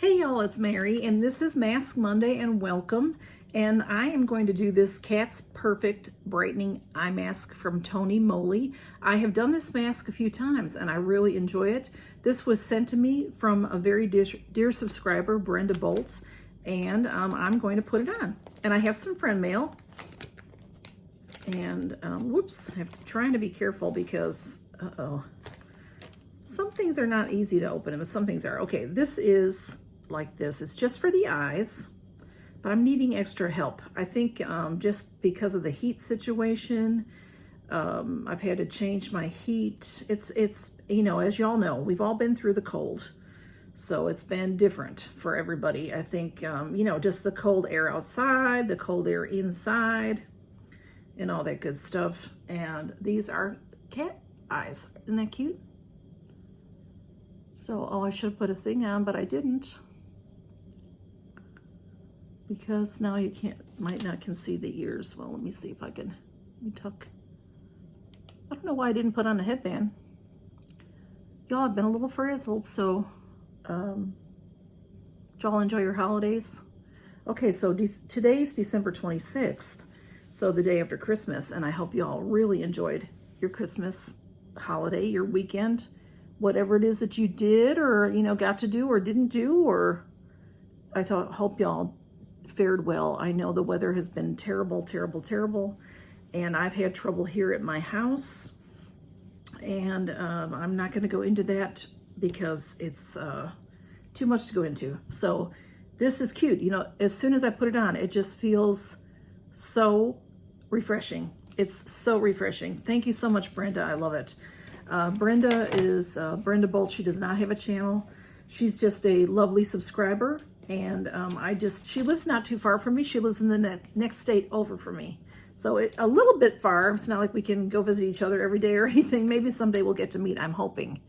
Hey y'all, it's Mary, and this is Mask Monday, and welcome. And I am going to do this Cat's Perfect Brightening Eye Mask from Tony Moly. I have done this mask a few times, and I really enjoy it. This was sent to me from a very dear subscriber, Brenda Bolts, and I'm going to put it on. And I have some friend mail. And, whoops, I'm trying to be careful because, some things are not easy to open, and some things are. Okay, this is like this. It's just for the eyes, but I'm needing extra help. I think just because of the heat situation, I've had to change my heat. It's you know, as y'all know, we've all been through the cold, so it's been different for everybody. I think, you know, just the cold air outside, the cold air inside, and all that good stuff. And these are cat eyes. Isn't that cute? So, oh, I should have put a thing on, but I didn't. Because now you might not can see the ears. Well, let me see if I can, let me tuck. I don't know why I didn't put on a headband. Y'all have been a little frazzled, so y'all enjoy your holidays. Okay, so today's December 26th, so the day after Christmas, and I hope y'all really enjoyed your Christmas holiday, your weekend, whatever it is that you did or, you know, got to do or didn't do, or hope y'all fared well. I know the weather has been terrible, terrible, terrible, and I've had trouble here at my house, and I'm not going to go into that because it's too much to go into. So this is cute. You know, as soon as I put it on, it just feels so refreshing. It's so refreshing. Thank you so much, Brenda. I love it. Brenda is Brenda Bolt. She does not have a channel. She's just a lovely subscriber. And she lives not too far from me. She lives in the next state over from me. So a little bit far. It's not like we can go visit each other every day or anything. Maybe someday we'll get to meet. I'm hoping,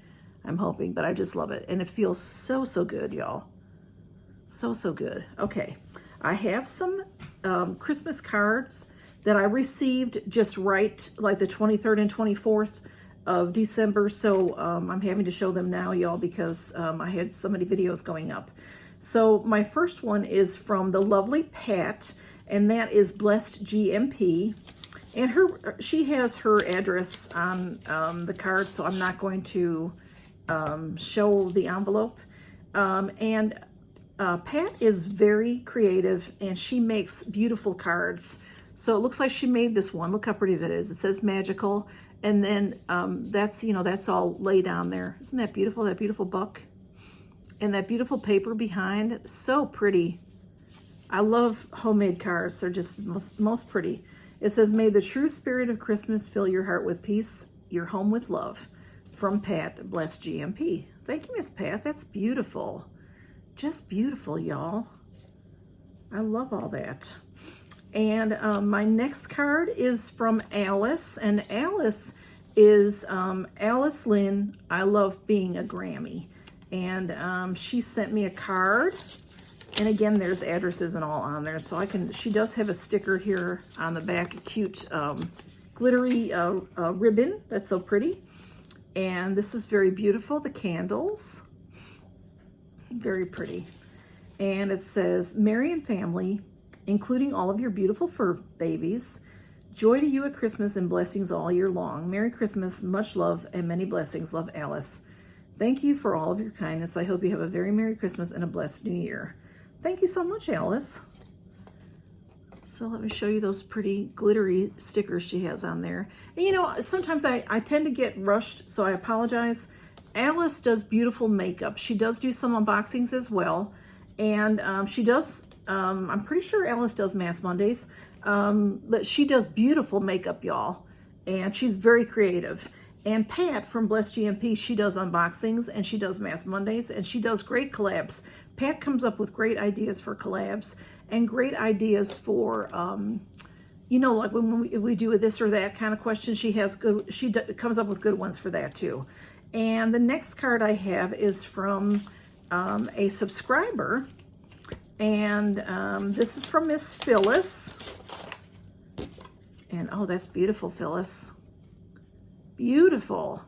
but I just love it. And it feels so, so good, y'all. So, so good. Okay. I have some Christmas cards that I received just right, like the 23rd and 24th of December. So I'm having to show them now, y'all, because I had so many videos going up. So my first one is from the lovely Pat, and that is Blessed GMP. And she has her address on the card, so I'm not going to show the envelope. Pat is very creative, and she makes beautiful cards. So it looks like she made this one. Look how pretty that is. It says magical, and then that's, you know, that's all laid on there. Isn't that beautiful? That beautiful buck. And that beautiful paper behind, so pretty. I love homemade cards. They're just most pretty. It says, may the true spirit of Christmas fill your heart with peace, your home with love. From Pat, Blessed GMP. Thank you, Miss Pat. That's beautiful. Just beautiful, y'all. I love all that. And my next card is from Alice. And Alice is Alice Lynn, I Love Being a Grammy. And she sent me a card, and again, there's addresses and all on there, so she does have a sticker here on the back, a cute glittery ribbon. That's so pretty. And this is very beautiful, the candles, very pretty. And it says, Mary and family, including all of your beautiful fur babies, joy to you at Christmas and blessings all year long. Merry Christmas, much love, and many blessings. Love, Alice. Thank you for all of your kindness. I hope you have a very Merry Christmas and a blessed New Year. Thank you so much, Alice. So let me show you those pretty glittery stickers she has on there. And you know, sometimes I tend to get rushed, so I apologize. Alice does beautiful makeup. She does do some unboxings as well. And she does, I'm pretty sure Alice does Mask Mondays, but she does beautiful makeup, y'all. And she's very creative. And Pat from Blessed GMP, she does unboxings, and she does Mask Mondays, and she does great collabs. Pat comes up with great ideas for collabs and great ideas for, you know, like when we do a this or that kind of question, she comes up with good ones for that too. And the next card I have is from a subscriber, and this is from Miss Phyllis. And oh, that's beautiful, Phyllis. Beautiful.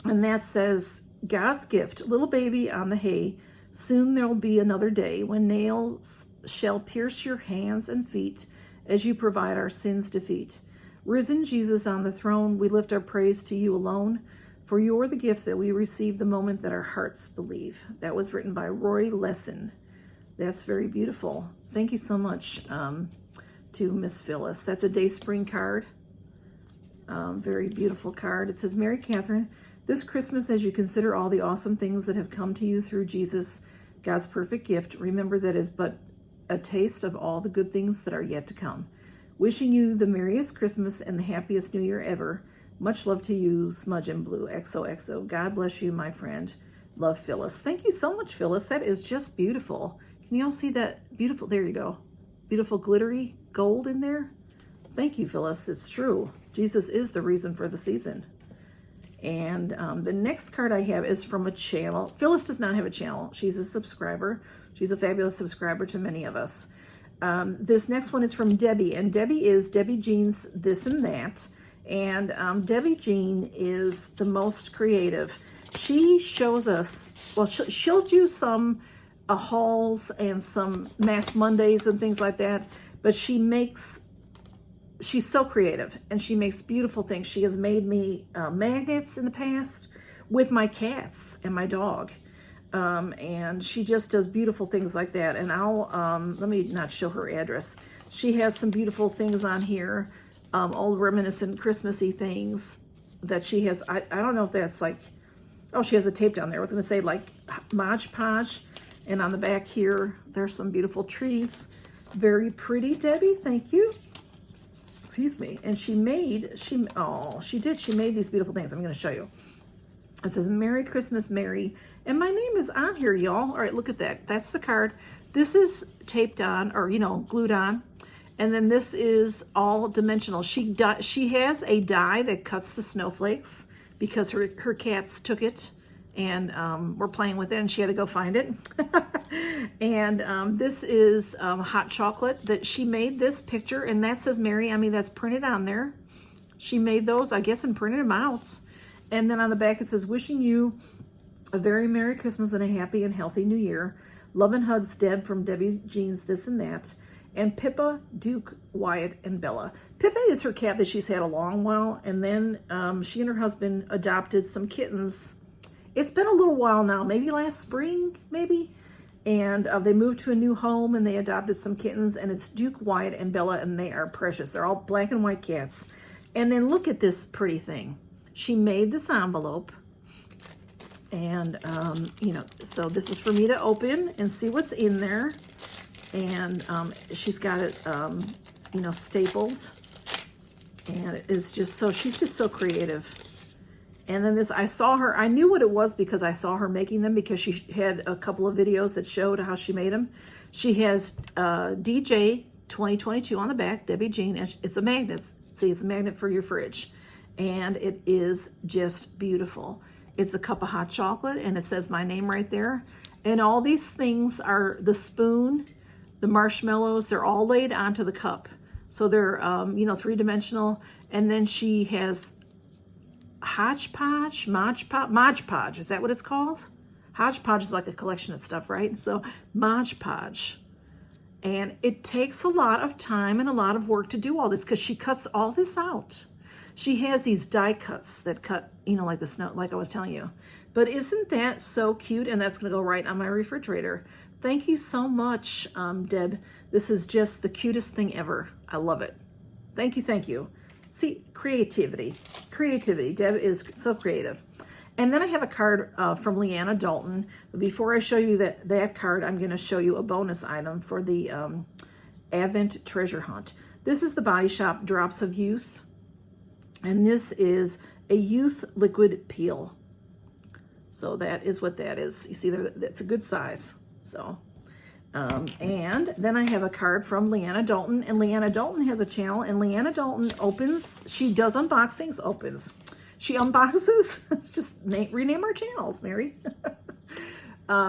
And that says, God's gift, little baby on the hay, Soon there will be another day when nails shall pierce your hands and feet as you provide our sins' defeat. Risen Jesus on the throne, we lift our praise to you alone, for you are the gift that we receive the moment that our hearts believe. That was written by Roy Lesson. That's very beautiful. Thank you so much to Miss Phyllis. That's a Dayspring card. Very beautiful card. It says, Mary Catherine, this Christmas, as you consider all the awesome things that have come to you through Jesus, God's perfect gift, remember that is but a taste of all the good things that are yet to come. Wishing you the merriest Christmas and the happiest New Year ever. Much love to you, Smudge and Blue, XOXO. God bless you, my friend. Love, Phyllis. Thank you so much, Phyllis. That is just beautiful. Can you all see that? Beautiful. There you go. Beautiful glittery gold in there. Thank you, Phyllis. It's true. Jesus is the reason for the season. And the next card I have is from a channel. Phyllis does not have a channel. She's a subscriber. She's a fabulous subscriber to many of us. This next one is from Debbie, and Debbie is Debbie Jean's This and That. And Debbie Jean is the most creative. She shows us, well, she'll do some hauls and some Mass Mondays and things like that, but she's so creative, and she makes beautiful things. She has made me magnets in the past with my cats and my dog. And she just does beautiful things like that. And I'll, let me not show her address. She has some beautiful things on here, old reminiscent Christmassy things that she has. I don't know if that's like, oh, she has a tape down there. I was going to say like Mod Podge. And on the back here, there's some beautiful trees. Very pretty, Debbie. Thank you. Excuse me. And she made these beautiful things. I'm going to show you. It says, Merry Christmas, Mary. And my name is on here, y'all. All right, look at that. That's the card. This is taped on, or, glued on. And then this is all dimensional. She has a die that cuts the snowflakes because her cats took it and were playing with it, and she had to go find it. And this is hot chocolate that she made this picture, and that says Mary. I mean, that's printed on there. She made those, I guess, and printed them out. And then on the back, it says, wishing you a very Merry Christmas and a happy and healthy New Year. Love and hugs, Deb from Debbie Jean's This and That. And Pippa, Duke, Wyatt, and Bella. Pippa is her cat that she's had a long while. And then she and her husband adopted some kittens. It's been a little while now, maybe last spring, maybe. And they moved to a new home and they adopted some kittens. And it's Duke, Wyatt, and Bella, and they are precious. They're all black and white cats. And then look at this pretty thing. She made this envelope, and, so this is for me to open and see what's in there. And she's got it, stapled, and it is just so, she's just so creative. And then this, I knew what it was because I saw her making them, because she had a couple of videos that showed how she made them. She has DJ 2022 on the back, Debbie Jean, and it's a magnet. See, it's a magnet for your fridge. And it is just beautiful. It's a cup of hot chocolate, and it says my name right there. And all these things are the spoon, the marshmallows, they're all laid onto the cup. So they're, three-dimensional. And then she has hodgepodge, Mod Podge. Is that what it's called? Hodgepodge is like a collection of stuff, right? So Mod Podge. And it takes a lot of time and a lot of work to do all this, because she cuts all this out. She has these die cuts that cut, like the snow, like I was telling you. But isn't that so cute? And that's going to go right on my refrigerator. Thank you so much, Deb. This is just the cutest thing ever. I love it. Thank you, thank you. See, creativity. Deb is so creative. And then I have a card from Leanna Dalton. But before I show you that card, I'm going to show you a bonus item for the Advent Treasure Hunt. This is the Body Shop Drops of Youth. And this is a youth liquid peel. So that is what that is. You see, that's a good size. So, and then I have a card from Leanna Dalton. And Leanna Dalton has a channel. And Leanna Dalton she does unboxings, She unboxes. Let's just rename our channels, Mary.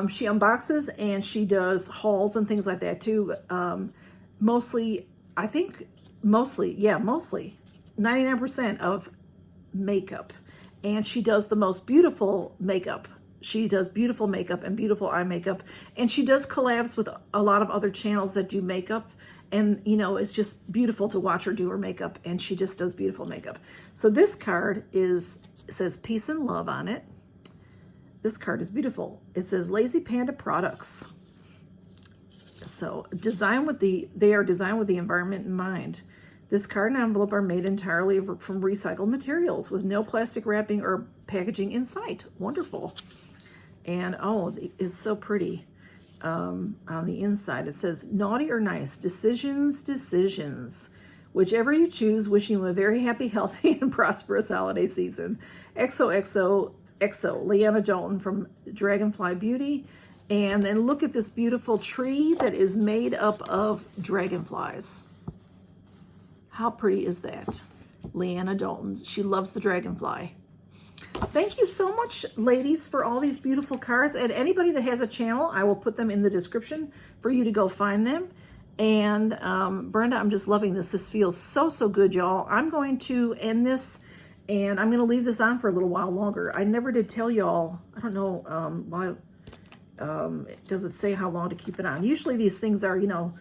She unboxes and she does hauls and things like that too. Mostly 99% of makeup. And she does the most beautiful makeup She does beautiful makeup and beautiful eye makeup. And she does collabs with a lot of other channels that do makeup. And, you know, it's just beautiful to watch her do her makeup. And she just does beautiful makeup. So this card it says peace and love on it. This card is beautiful. It says Lazy Panda Products. So they are designed with the environment in mind. This card and envelope are made entirely from recycled materials with no plastic wrapping or packaging in sight. Wonderful. And oh, it's so pretty. On the inside, it says, naughty or nice, decisions, decisions. Whichever you choose, wishing you a very happy, healthy, and prosperous holiday season. XOXO, Leanna Dalton from Dragonfly Beauty. And then look at this beautiful tree that is made up of dragonflies. How pretty is that? Leanna Dalton, she loves the dragonfly. Thank you so much, ladies, for all these beautiful cards. And anybody that has a channel, I will put them in the description for you to go find them. And Brenda, I'm just loving this. This feels so, so good, y'all. I'm going to end this, and I'm going to leave this on for a little while longer. I never did tell y'all, I don't know why, does it say how long to keep it on? Usually these things are, you know,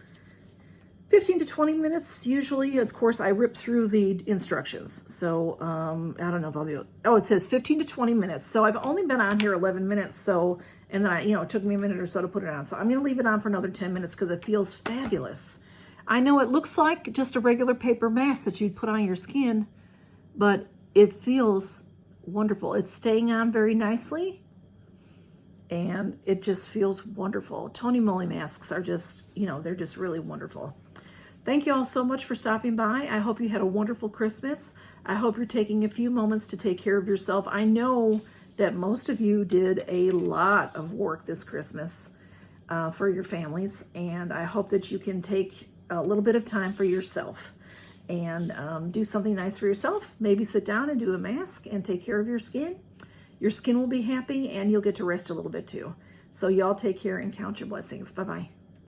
15 to 20 minutes, usually. Of course, I rip through the instructions. So, I don't know if I'll be able, oh, it says 15 to 20 minutes. So I've only been on here 11 minutes. So, and then it took me a minute or so to put it on. So I'm going to leave it on for another 10 minutes because it feels fabulous. I know it looks like just a regular paper mask that you'd put on your skin, but it feels wonderful. It's staying on very nicely. And it just feels wonderful. Tony Moly masks are just, they're just really wonderful. Thank you all so much for stopping by. I hope you had a wonderful Christmas. I hope you're taking a few moments to take care of yourself. I know that most of you did a lot of work this Christmas for your families, and I hope that you can take a little bit of time for yourself and do something nice for yourself. Maybe sit down and do a mask and take care of your skin. Your skin will be happy, and you'll get to rest a little bit too. So y'all take care and count your blessings. Bye-bye.